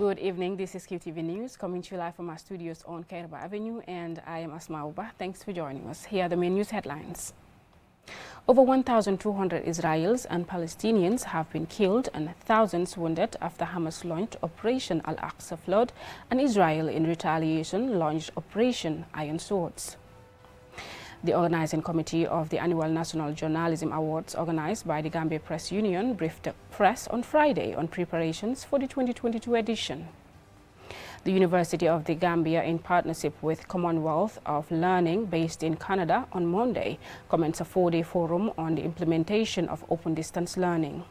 Good evening, this is QTV News coming to you live from our studios on Kairaba Avenue, and I am Asma Uba. Thanks for joining us. Here are the main news headlines. Over 1,200 Israelis and Palestinians have been killed and thousands wounded after Hamas launched Operation Al-Aqsa Flood, and Israel in retaliation launched Operation Iron Swords. The organizing committee of the annual National Journalism Awards organized by the Gambia Press Union briefed the press on Friday on preparations for the 2022 edition. The University of the Gambia, in partnership with Commonwealth of Learning based in Canada, on Monday commenced a 4-day forum on the implementation of open distance learning.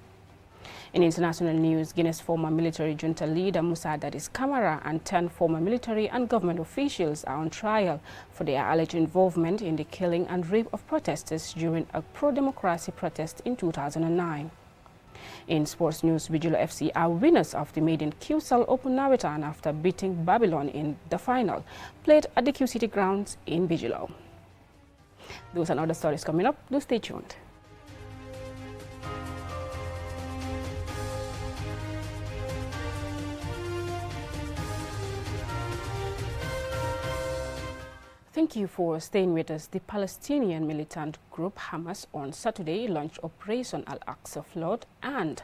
In international news, Guinea's former military junta leader Musa Dadis Camara and 10 former military and government officials are on trial for their alleged involvement in the killing and rape of protesters during a pro-democracy protest in 2009. In sports news, Bijilo FC are winners of the maiden QCell Open Marathon after beating Babylon in the final, played at the Q City grounds in Bijilo. Those and other stories coming up. Do stay tuned. Thank you for staying with us. The Palestinian militant group Hamas on Saturday launched Operation Al-Aqsa Flood, and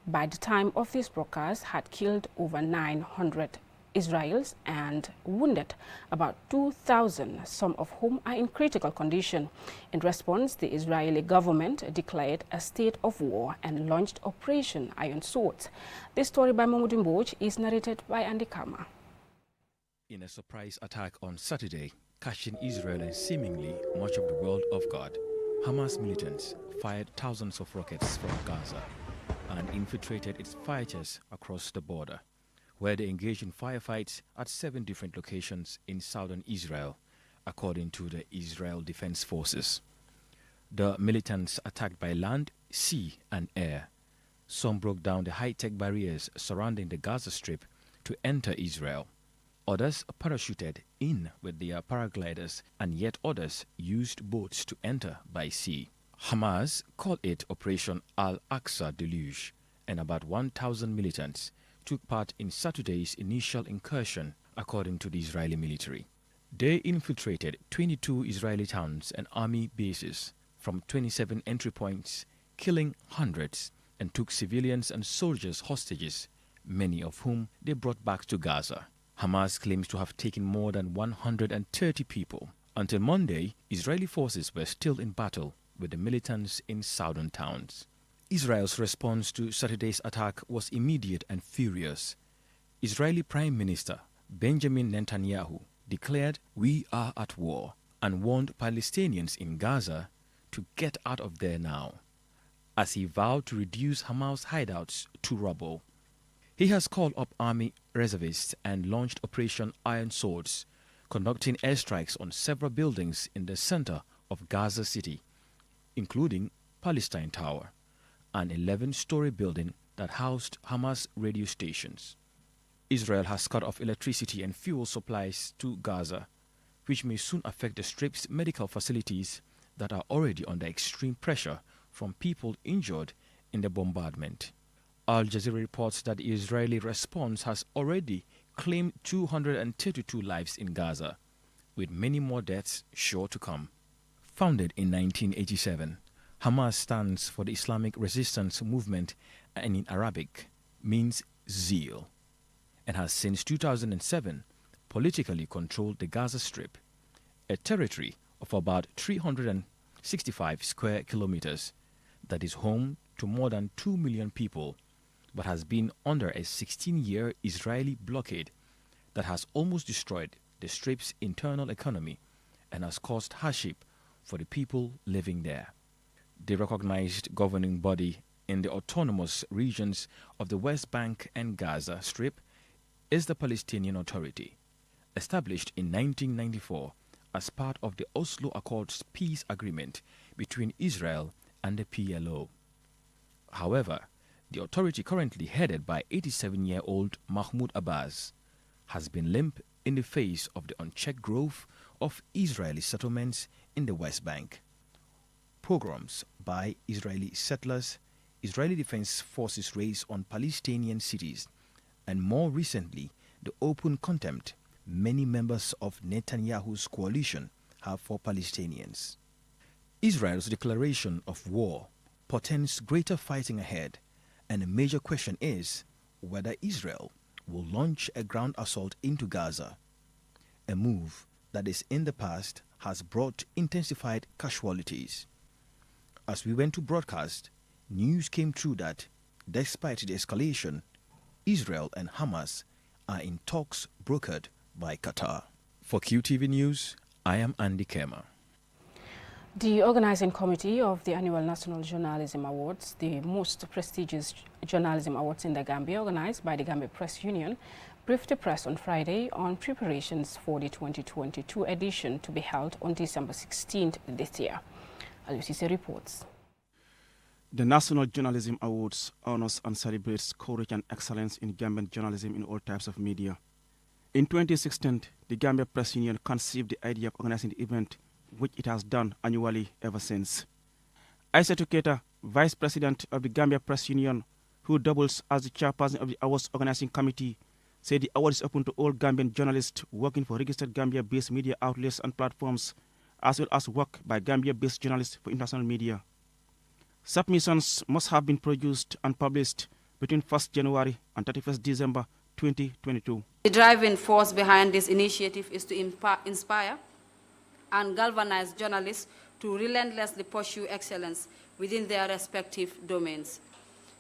by the time of this broadcast had killed over 900 Israelis and wounded about 2,000, some of whom are in critical condition. In response, the Israeli government declared a state of war and launched Operation Iron Swords. This story by Mahmoud Mboj is narrated by Andy Kama. In a surprise attack on Saturday, catching Israel and seemingly much of the world off guard, Hamas militants fired thousands of rockets from Gaza and infiltrated its fighters across the border, where they engaged in firefights at 7 different locations in southern Israel, according to the Israel Defense Forces. The militants attacked by land, sea and air. Some broke down the high-tech barriers surrounding the Gaza Strip to enter Israel. Others parachuted in with their paragliders, and yet others used boats to enter by sea. Hamas called it Operation Al-Aqsa Deluge, and about 1,000 militants took part in Saturday's initial incursion, according to the Israeli military. They infiltrated 22 Israeli towns and army bases from 27 entry points, killing hundreds, and took civilians and soldiers hostages, many of whom they brought back to Gaza. Hamas claims to have taken more than 130 people. Until Monday, Israeli forces were still in battle with the militants in southern towns. Israel's response to Saturday's attack was immediate and furious. Israeli Prime Minister Benjamin Netanyahu declared, "We are at war," and warned Palestinians in Gaza to get out of there now, as he vowed to reduce Hamas hideouts to rubble. He has called up army reservists and launched Operation Iron Swords, conducting airstrikes on several buildings in the center of Gaza City, including Palestine Tower, an 11-story building that housed Hamas radio stations. Israel has cut off electricity and fuel supplies to Gaza, which may soon affect the Strip's medical facilities that are already under extreme pressure from people injured in the bombardment. Al Jazeera reports that the Israeli response has already claimed 232 lives in Gaza, with many more deaths sure to come. Founded in 1987, Hamas stands for the Islamic Resistance Movement, and in Arabic means zeal, and has since 2007 politically controlled the Gaza Strip, a territory of about 365 square kilometers that is home to more than 2 million people, but has been under a 16-year Israeli blockade that has almost destroyed the Strip's internal economy and has caused hardship for the people living there. The recognized governing body in the autonomous regions of the West Bank and Gaza Strip is the Palestinian Authority, established in 1994 as part of the Oslo Accords peace agreement between Israel and the PLO. However, the authority, currently headed by 87-year-old Mahmoud Abbas, has been limp in the face of the unchecked growth of Israeli settlements in the West Bank. Pogroms by Israeli settlers, Israeli Defense Forces raids on Palestinian cities, and more recently, the open contempt many members of Netanyahu's coalition have for Palestinians. Israel's declaration of war portends greater fighting ahead, and a major question is whether Israel will launch a ground assault into Gaza, a move that is in the past has brought intensified casualties. As we went to broadcast, news came through that, despite the escalation, Israel and Hamas are in talks brokered by Qatar. For QTV News, I am Andy Kema. The organizing committee of the annual National Journalism Awards, the most prestigious journalism awards in the Gambia, organized by the Gambia Press Union, briefed the press on Friday on preparations for the 2022 edition to be held on December 16th this year. Alusise reports. The National Journalism Awards honors and celebrates courage and excellence in Gambian journalism in all types of media. In 2016, the Gambia Press Union conceived the idea of organizing the event, which it has done annually ever since. Aissatou Keita, Vice President of the Gambia Press Union, who doubles as the chairperson of the awards organizing committee, said the award is open to all Gambian journalists working for registered Gambia-based media outlets and platforms, as well as work by Gambia-based journalists for international media. Submissions must have been produced and published between 1st January and 31st December 2022. The driving force behind this initiative is to inspire and galvanize journalists to relentlessly pursue excellence within their respective domains.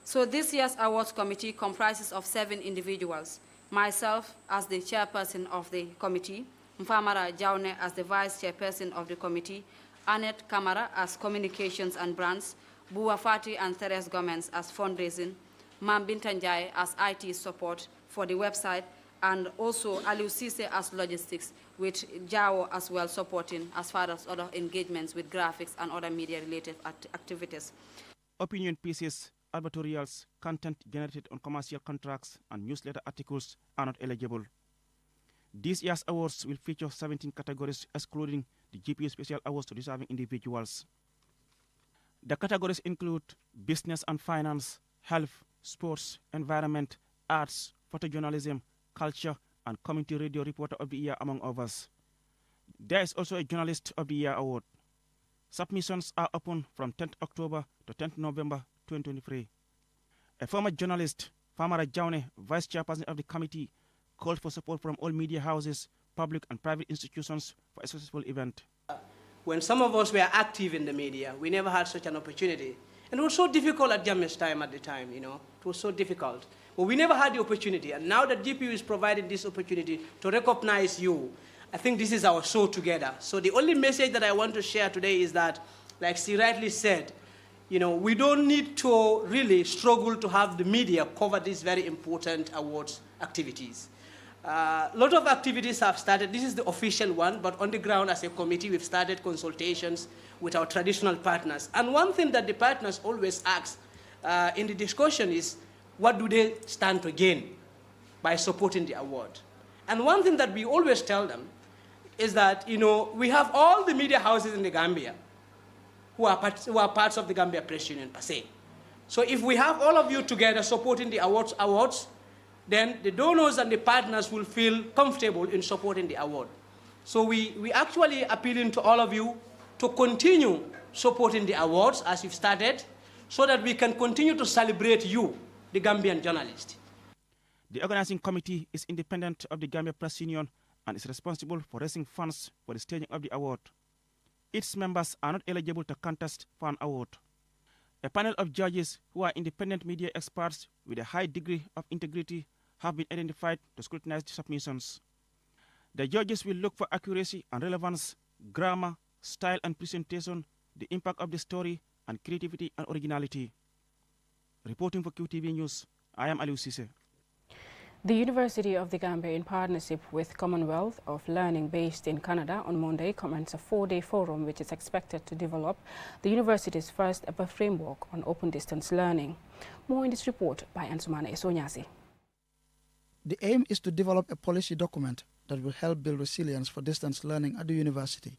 So this year's awards committee comprises of 7 individuals, myself as the chairperson of the committee, Mfamara Jaune as the vice chairperson of the committee, Annette Kamara as communications and brands, Buwa Fati and Therese Gomez as fundraising, Mam Bintanjai as IT support for the website, and also Aliou Cisse as logistics, with Jao as well supporting as far as other engagements with graphics and other media-related activities. Opinion pieces, advertorials, content generated on commercial contracts, and newsletter articles are not eligible. This year's awards will feature 17 categories, excluding the GPU Special Awards to deserving individuals. The categories include business and finance, health, sports, environment, arts, photojournalism, culture, and community radio reporter of the year, among others. There is also a journalist of the year award. Submissions are open from 10th October to 10th November 2023. A former journalist, Famara Jaune, vice chairperson of the committee, called for support from all media houses, public and private institutions for a successful event. When some of us were active in the media, we never had such an opportunity. And it was so difficult at Gambia's time at the time, you know. It was so difficult. But we never had the opportunity. And now that GPU is providing this opportunity to recognize you, I think this is our show together. So the only message that I want to share today is that, like she rightly said, you know, we don't need to really struggle to have the media cover these very important awards activities. A lot of activities have started. This is the official one, but on the ground as a committee, we've started consultations with our traditional partners. And one thing that the partners always ask in the discussion is, what do they stand to gain by supporting the award? And one thing that we always tell them is that, you know, we have all the media houses in the Gambia who are parts of the Gambia Press Union per se. So if we have all of you together supporting the awards, then the donors and the partners will feel comfortable in supporting the award. So we actually appealing to all of you to continue supporting the awards as you've started, so that we can continue to celebrate you, the Gambian journalist. The organizing committee is independent of the Gambia Press Union and is responsible for raising funds for the staging of the award. Its members are not eligible to contest for an award. A panel of judges who are independent media experts with a high degree of integrity have been identified to scrutinize the submissions. The judges will look for accuracy and relevance, grammar, style and presentation, the impact of the story, and creativity and originality. Reporting for QTV News, I am Aliou Cisse. The University of the Gambia, in partnership with Commonwealth of Learning based in Canada, on Monday commenced a 4-day forum which is expected to develop the university's first ever framework on open distance learning. More in this report by Ansumana Esonyasi. The aim is to develop a policy document that will help build resilience for distance learning at the university.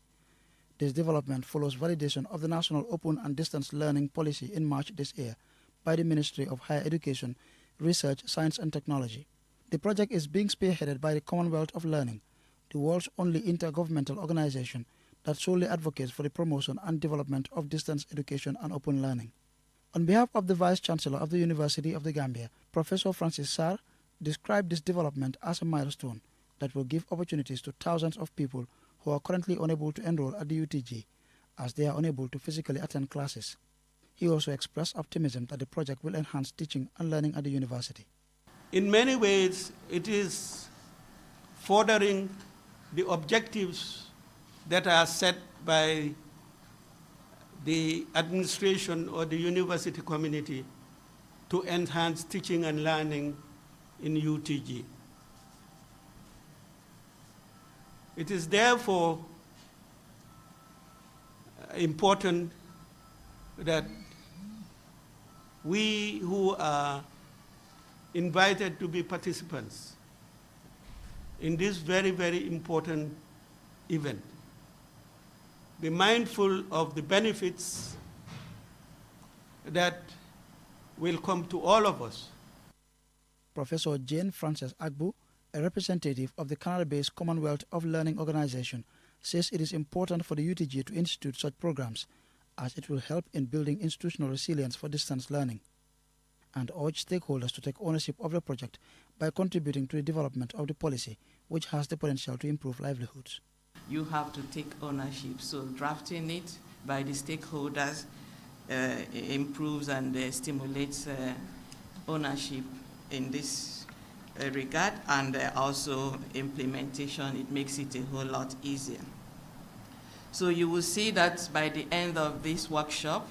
This development follows validation of the National Open and Distance Learning Policy in March this year by the Ministry of Higher Education, Research, Science and Technology. The project is being spearheaded by the Commonwealth of Learning, the world's only intergovernmental organization that solely advocates for the promotion and development of distance education and open learning. On behalf of the Vice-Chancellor of the University of the Gambia, Professor Francis Sarr described this development as a milestone that will give opportunities to thousands of people who are currently unable to enroll at the UTG, as they are unable to physically attend classes. He also expressed optimism that the project will enhance teaching and learning at the university. In many ways, it is furthering the objectives that are set by the administration or the university community to enhance teaching and learning in UTG. It is therefore important that we who are invited to be participants in this very, very important event be mindful of the benefits that will come to all of us. Professor Jane Frances Agbu, a representative of the Canada-based Commonwealth of Learning Organization, says it is important for the UTG to institute such programs as it will help in building institutional resilience for distance learning, and urged stakeholders to take ownership of the project by contributing to the development of the policy, which has the potential to improve livelihoods. You have to take ownership, so drafting it by the stakeholders improves and stimulates ownership in this regard, and also implementation, it makes it a whole lot easier. So you will see that by the end of this workshop,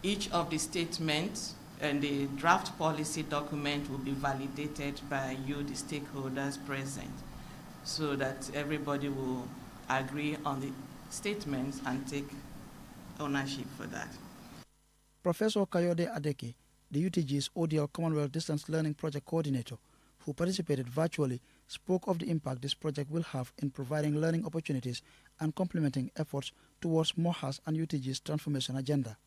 each of the statements and the draft policy document will be validated by you, the stakeholders present, so that everybody will agree on the statements and take ownership for that. Professor Kayode Adeki, the UTG's ODL Commonwealth Distance Learning Project Coordinator, who participated virtually, spoke of the impact this project will have in providing learning opportunities and complementing efforts towards MOHA's and UTG's transformation agenda.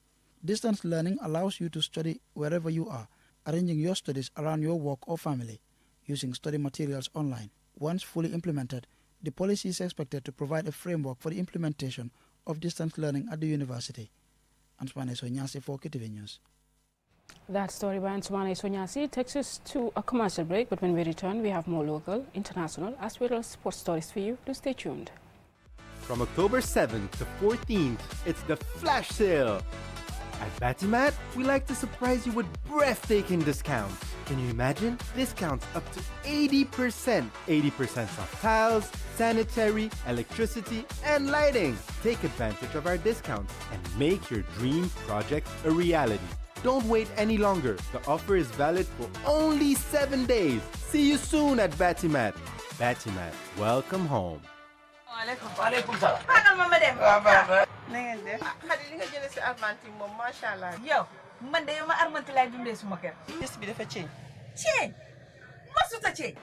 Distance learning allows you to study wherever you are, arranging your studies around your work or family, using study materials online. Once fully implemented, the policy is expected to provide a framework for the implementation of distance learning at the university. Answane Sonyasi for KTV News. That story by Answane Sonyasi takes us to a commercial break, but when we return, we have more local, international, as well as sports stories for you. Do stay tuned. From October 7th to 14th, it's the Flash Sale. At Batimat, we like to surprise you with breathtaking discounts. Can you imagine? Discounts up to 80%. 80% off tiles, sanitary, electricity, and lighting. Take advantage of our discounts and make your dream project a reality. Don't wait any longer. The offer is valid for only 7 days. See you soon at Batimat. Batimat, welcome home. Waalaikum salam. Pagal mama dem. Na ngeen def. Xadi li nga jël ci Armanti mom machallah. Yow, man de ma Armanti lay dundé suma kër. Gis bi dafa ceeñ. Ceeñ. Masuta ceeñ.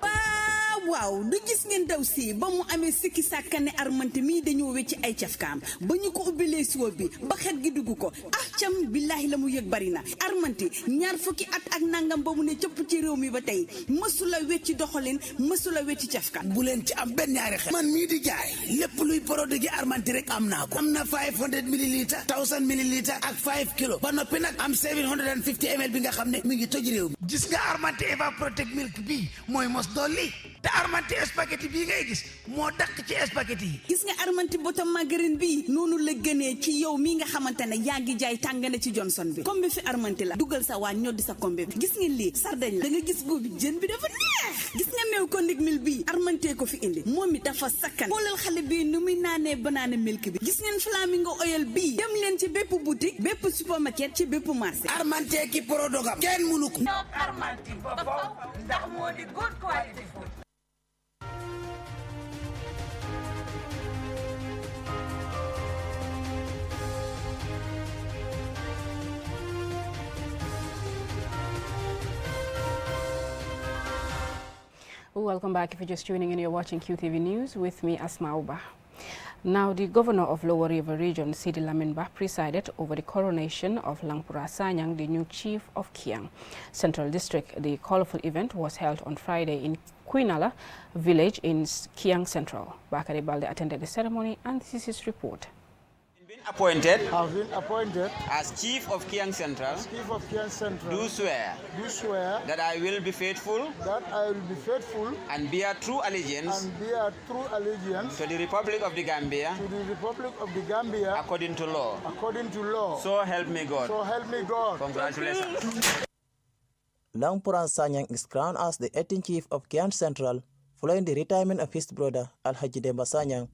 waaw du gis ngeen daw si ba mu amee sikki sàkkane Armanti mii dañoo wecci ay cafkaam ba ñu ko ubbilee siwo bi ba xet gi dugg ko cam billaahi la mu yëg bari na Armanti ñaar fukki at ak nangam ba mu ne cëpp ci réew mi ba tey mësula wecci doxalin mësula wecci cafka bu leen ci am benn ñaari xel man mii di jaay lépp luy produit gi Armanti rek am naa ko am na 500 millilitres 1000 millilitres ak 5 kilos ba noppi nag am 750 ml bi nga xam ne mi ngi toj réew mi gis nga Armanti Eva Protect Milk bi mooy mos dolli te Armanti spaghetti bii ngay gis moo dàq ci spaghetti yi gis nga Armanti bottom margarine bi noonu la gënee ci yow mi nga xamante ne yaa ngi jaay tàngane ci Johnson bi comme bi fi Armanti la dugal sa waa ñoddi sa kombe bi gis ngeen lii sardañ la da nga gis boobu jën bi dafa neex gis nga meew ko ndig mil bii Armanti ko fi indi moom mi dafa sakkan xoolal xale bii nu muy naanee banana milk bi gis ngeen flamingo oil bii dem leen ci bépp boutique bépp supermarket ci bépp marché Armanti ki prodogam kenn mënu ko Armanti bobo ndax moo di good quality food. Welcome back. If you're just tuning in, you're watching QTV News with me, Asma Uba. Now, the governor of Lower River Region, Sidi Lamin Bah, presided over the coronation of Langpura Sanyang, the new chief of Kiang Central District. The colorful event was held on Friday in Quinala village in Kiang Central. Bakari Balde attended the ceremony, and this is his report. Have been appointed as Chief of Kiang Central. Do swear. That I will be faithful. And bear true allegiance. To the Republic of the Gambia. According to law. So help me God. Congratulations. Langpuran Sanyang is crowned as the 18th Chief of Kiang Central following the retirement of his brother Al-Haji Demba Sanyang.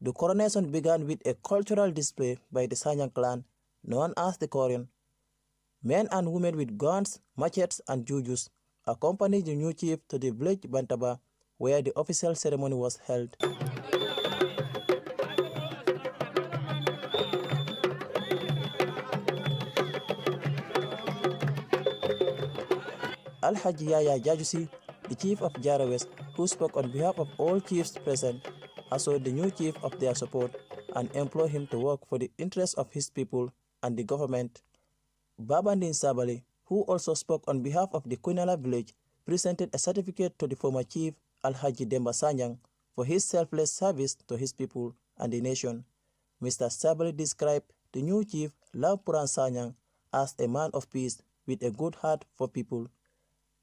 The coronation began with a cultural display by the Sanyang clan, known as the Korean. Men and women with guns, machetes, and jujus accompanied the new chief to the village Bantaba, where the official ceremony was held. Al-Haji Yaya Jajusi, the chief of Jarawes, who spoke on behalf of all chiefs present, assured the new chief of their support and implored him to work for the interests of his people and the government. Babandin Sabali, who also spoke on behalf of the Quinala village, presented a certificate to the former chief Al-Haji Demba Sanyang for his selfless service to his people and the nation. Mr. Sabali described the new chief Langpuran Sanyang as a man of peace with a good heart for people.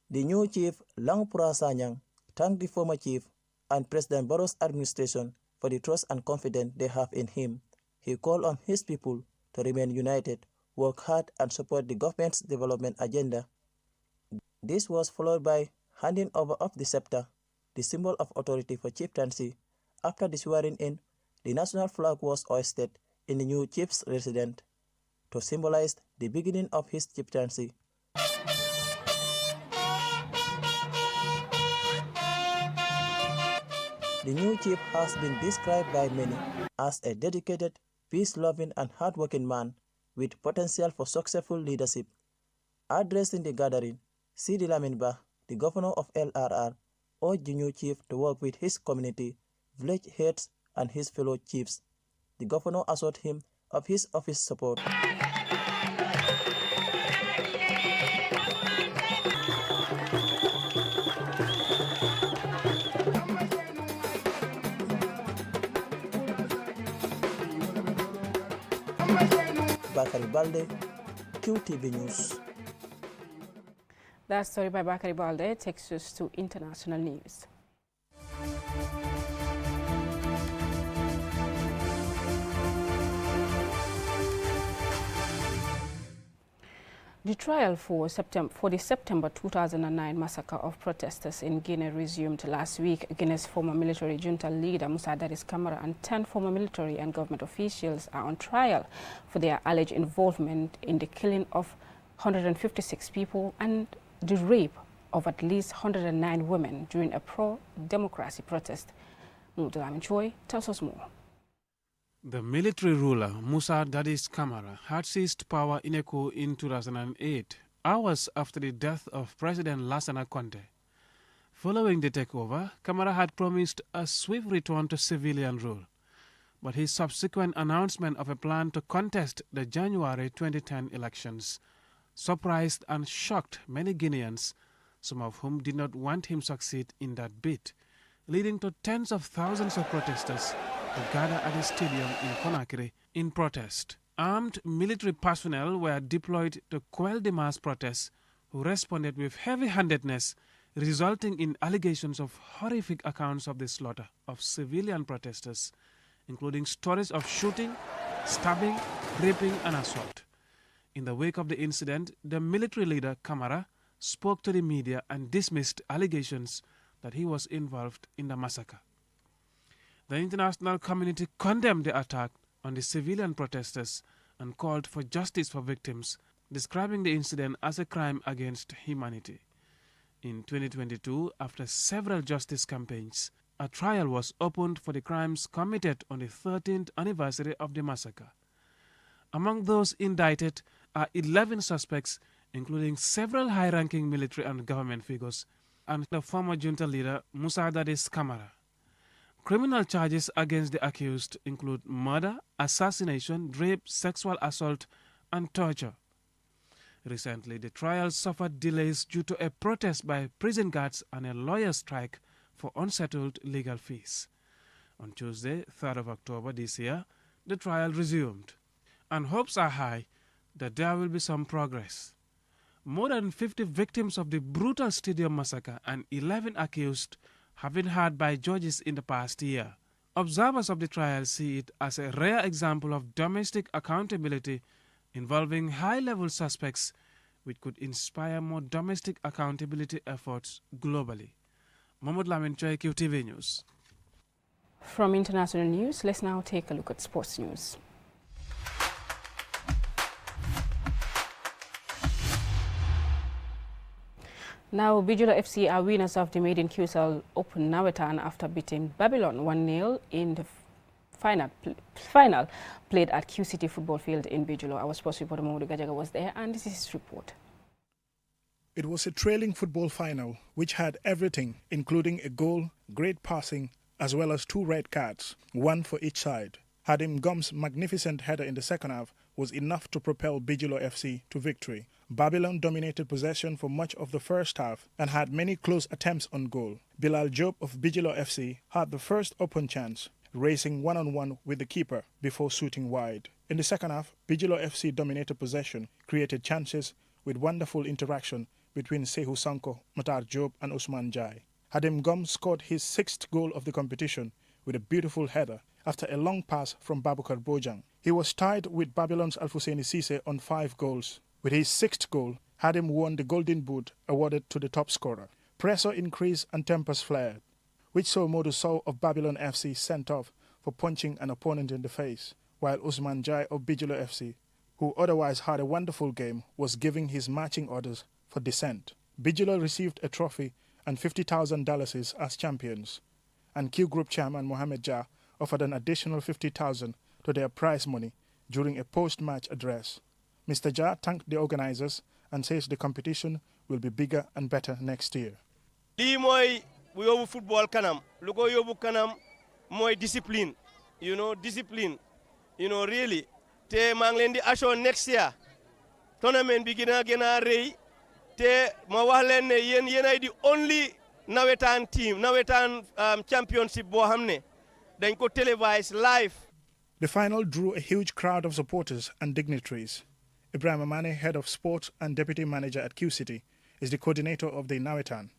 The new chief Langpuran Sanyang thanked the former chief and President Barrow's administration for the trust and confidence they have in him. He called on his people to remain united, work hard, and support the government's development agenda. This was followed by handing over of the scepter, the symbol of authority for chieftaincy. After the swearing-in, the national flag was hoisted in the new chief's residence to symbolize the beginning of his chieftaincy. The new chief has been described by many as a dedicated, peace-loving and hard-working man with potential for successful leadership. Addressing the gathering, Sidi Lamin Bah, the governor of LRR, urged the new chief to work with his community, village heads and his fellow chiefs. The governor assured him of his office support. Bakari Balde, QTV News. That story by Bakari Balde takes us to international news. The trial for the September 2009 massacre of protesters in Guinea resumed last week. Guinea's former military junta leader Musa Dadis Camara and 10 former military and government officials are on trial for their alleged involvement in the killing of 156 people and the rape of at least 109 women during a pro-democracy protest. Mudalamin Choi tells us more. The military ruler, Musa Dadis Camara, had seized power in Eco in 2008, hours after the death of President Lassana Conte. Following the takeover, Camara had promised a swift return to civilian rule, but his subsequent announcement of a plan to contest the January 2010 elections surprised and shocked many Guineans, some of whom did not want him to succeed in that bid, leading to tens of thousands of protesters to gather at the stadium in Conakry in protest. Armed military personnel were deployed to quell the mass protests, who responded with heavy-handedness, resulting in allegations of horrific accounts of the slaughter of civilian protesters, including stories of shooting, stabbing, raping, and assault. In the wake of the incident, the military leader, Camara, spoke to the media and dismissed allegations that he was involved in the massacre. The international community condemned the attack on the civilian protesters and called for justice for victims, describing the incident as a crime against humanity. In 2022, after several justice campaigns, a trial was opened for the crimes committed on the 13th anniversary of the massacre. Among those indicted are 11 suspects, including several high-ranking military and government figures, and the former junta leader Musa Dadis Camara. Criminal charges against the accused include murder, assassination, rape, sexual assault, and torture. Recently, the trial suffered delays due to a protest by prison guards and a lawyer strike for unsettled legal fees. On Tuesday, 3rd of October this year, the trial resumed, and hopes are high that there will be some progress. More than 50 victims of the brutal stadium massacre and 11 accused have been heard by judges in the past year. Observers of the trial see it as a rare example of domestic accountability involving high-level suspects, which could inspire more domestic accountability efforts globally. Mohamed Lamin Choi, QTV News. From international news, let's now take a look at sports news. Now, Bijolo FC are winners of the Maiden QSL Open Nawetan after beating Babylon 1-0 in the final played at Q City Football Field in Bijolo. Our sports reporter Mamoudou Gajaga was there, and this is his report. It was a thrilling football final which had everything, including a goal, great passing, as well as 2 red cards, 1 for each side. Hadim Gom's magnificent header in the second half was enough to propel Bijolo FC to victory. Babylon dominated possession for much of the first half and had many close attempts on goal. Bilal Job of Bijolo FC had the first open chance, racing one-on-one with the keeper before shooting wide. In the second half, Bijolo FC dominated possession, created chances with wonderful interaction between Sehu Sanko, Matar Job and Usman Jai. Hadim Gom scored his 6th goal of the competition with a beautiful header after a long pass from Babukar Bojang. He was tied with Babylon's Alfuseni Cisse on 5 goals. With his 6th goal, Hadim won the Golden Boot awarded to the top scorer. Pressure increased and tempers flared, which saw Modu Sow of Babylon FC sent off for punching an opponent in the face, while Usman Jai of Bijolo FC, who otherwise had a wonderful game, was giving his marching orders for dissent. Bijolo received a trophy and $50,000 as champions, and Q Group chairman Mohamed Jah offered an additional $50,000 to their prize money during a post-match address. Mr. Jah thanked the organizers and says the competition will be bigger and better next year. Lii mooy bu yóbbu football kanam lu ko yóbbu kanam mooy discipline discipline really te maa ngi leen di assure next year tournament bi gën a rëy te ma wax leen ne yéen ay di only nawetaan team nawetaan championship boo xam ne dañ ko televise live. The final drew a huge crowd of supporters and dignitaries. Ibrahim Amane, head of sports and deputy manager at Q City, is the coordinator of the Nawetan,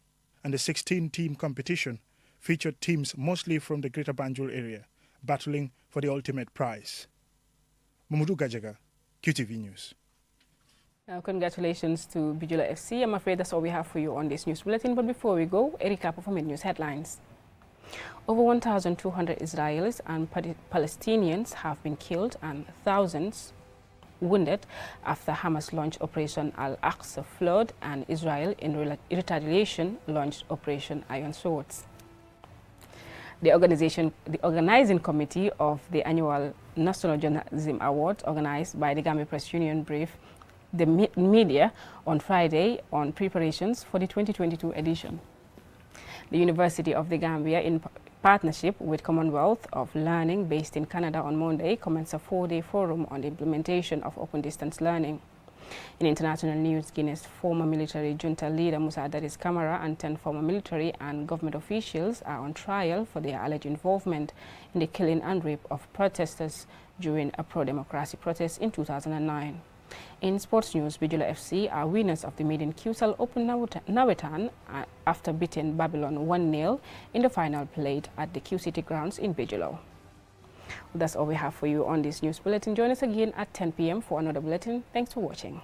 and the 16-team competition featured teams mostly from the Greater Banjul area, battling for the ultimate prize. Mamoudou Gajaga, QTV News. Congratulations to Bijolo FC. I'm afraid that's all we have for you on this news bulletin. But before we go, a recap of our news headlines. Over 1,200 Israelis and Palestinians have been killed and thousands wounded after Hamas launched Operation Al-Aqsa Flood and Israel in retaliation launched Operation Iron Swords. The organizing committee of the annual National Journalism Awards, organized by the Gambia Press Union, briefed the media on Friday on preparations for the 2022 edition. The University of the Gambia, in partnership with Commonwealth of Learning based in Canada, on Monday commenced a 4-day forum on the implementation of open distance learning. In international news, Guinea's former military junta leader Musa Dadis Camara and 10 former military and government officials are on trial for their alleged involvement in the killing and rape of protesters during a pro-democracy protest in 2009. In sports news, Bijolo FC are winners of the maiden QSL Open Nawetan after beating Babylon 1-0 in the final played at the Q City grounds in Bijolo. That's all we have for you on this news bulletin. Join us again at 10 p.m. for another bulletin. Thanks for watching.